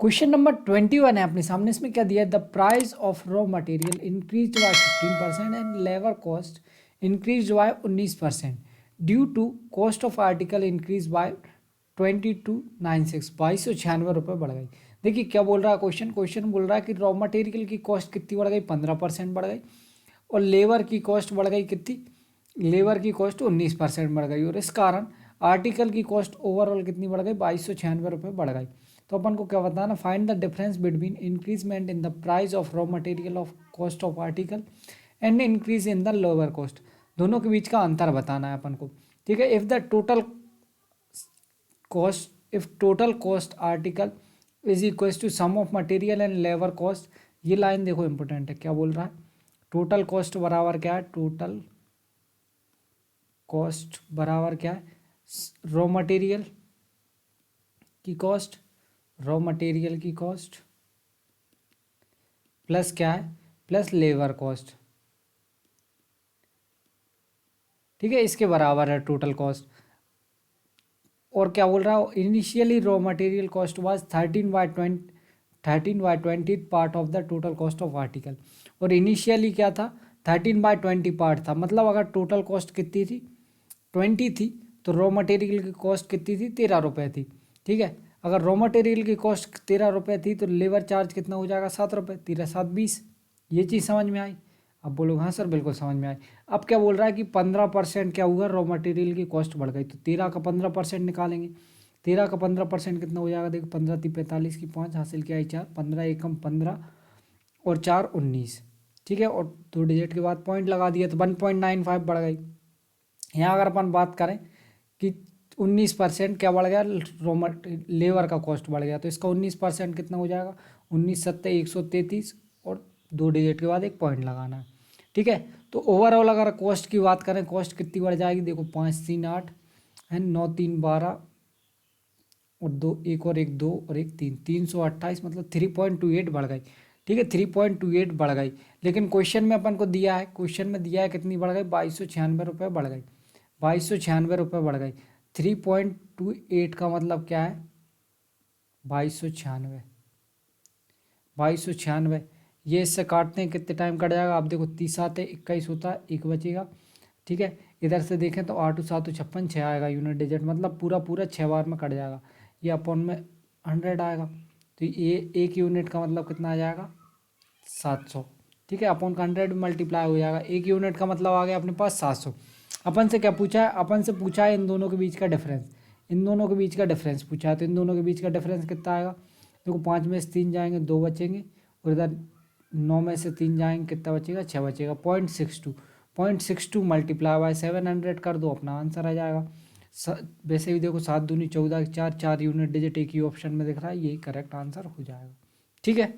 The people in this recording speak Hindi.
क्वेश्चन नंबर 21 है अपने सामने। इसमें क्या दिया है? The price of raw material increase by 15% and labour cost increase by 19% due to cost of article increase by 2296, 2296 बढ़ गई। देखिए क्या बोल रहा है क्वेश्चन बोल रहा है कि रॉ मटेरियल की कॉस्ट कितनी बढ़ गई? 15% बढ़ गई। और लेबर की कॉस्ट बढ़ गई कितनी? लेबर की कॉस्ट 19% बढ़ गई। और इस कारण आर्टिकल की कॉस्ट ओवरऑल कितनी बढ़ गई? 2296 बढ़ गई। तो अपन को क्या बताना? Find the difference between increment in the price of raw material of cost of article and increase in the lower cost. दोनों के बीच का अंतर बताना है अपन को। ठीक है। If total cost article is equal to sum of material and labour cost. ये लाइन देखो इंपॉर्टेंट है। क्या बोल रहा है? टोटल कॉस्ट बराबर क्या है? टोटल कॉस्ट बराबर क्या है? रॉ मटेरियल की कॉस्ट, रॉ मटेरियल की कॉस्ट प्लस क्या है? Plus labour cost. ठीक है, इसके बराबर है टोटल कॉस्ट। और क्या बोल रहा है? Initially raw material cost was 13/20 part of the total cost of article. और इनिशियली क्या था? 13/20 पार्ट था। मतलब अगर टोटल कॉस्ट कितनी थी? 20 थी, तो रॉ मटेरियल की कॉस्ट कितनी थी? 13 रुपये थी। ठीक है। अगर रॉ मटेरियल की कॉस्ट 13 रुपये थी तो लेबर चार्ज कितना हो जाएगा? 7 रुपये। 13×7=20। ये चीज़ समझ में आई? अब बोलोगे हाँ सर बिल्कुल समझ में आई। अब क्या बोल रहा है कि 15% क्या हुआ? रॉ मटेरियल की कॉस्ट बढ़ गई। तो 13 का 15% निकालेंगे। 13 का 15% कितना हो जाएगा? देखो 15×3=45 की 5 हासिल किया है 4, 15 एकम 15 और 4=19। ठीक है। और 2 डिजिट के बाद पॉइंट लगा दिया तो 1.95 बढ़ गई। यहाँ अगर अपन बात करें कि 19% क्या बढ़ गया? लेबर का कॉस्ट बढ़ गया, तो इसका 19% कितना हो जाएगा? 19×7=133 और 2 डिजिट के बाद एक पॉइंट लगाना है। ठीक है। तो ओवरऑल अगर कॉस्ट की बात करें, कॉस्ट कितनी बढ़ जाएगी? देखो 5×3=8 है, 9×3=12 और 2 1 और 1 2 और 1 3, 328 मतलब 3.28 बढ़ गई। ठीक है, 3.28 बढ़ गई। लेकिन क्वेश्चन में अपन को दिया है, क्वेश्चन में दिया है कितनी बढ़ गई? 2296 बढ़ गई। 2296 बढ़ गई। 3.28 का मतलब क्या है? 2296, 2296। ये इससे काटते हैं कितने टाइम कट जाएगा? आप देखो 30 आते 21 होता है, एक बचेगा। ठीक है। इधर से देखें तो 8×7=56, 6 आएगा यूनिट डिजिट, मतलब पूरा पूरा 6 बार में कट जाएगा। ये अपॉन में 100 आएगा, तो ये एक यूनिट का मतलब कितना आ जाएगा? 700। ठीक है। अपॉन का 100 मल्टीप्लाई हो जाएगा। एक यूनिट का मतलब आ गया अपने पास 700। अपन से क्या पूछा है? अपन से पूछा है इन दोनों के बीच का डिफरेंस। इन दोनों के बीच का डिफरेंस पूछा है, तो इन दोनों के बीच का डिफरेंस कितना आएगा? देखो 5 में से 3 जाएंगे, 2 बचेंगे। और इधर 9 में से 3 जाएंगे, कितना बचेगा? 6 बचेगा। 0.62 मल्टीप्लाई बाय 700 कर दो, अपना आंसर आ जाएगा। वैसे भी देखो 7×2=14, 4 यूनिट डिजिट एक ही ऑप्शन में दिख रहा है, यही करेक्ट आंसर हो जाएगा। ठीक है।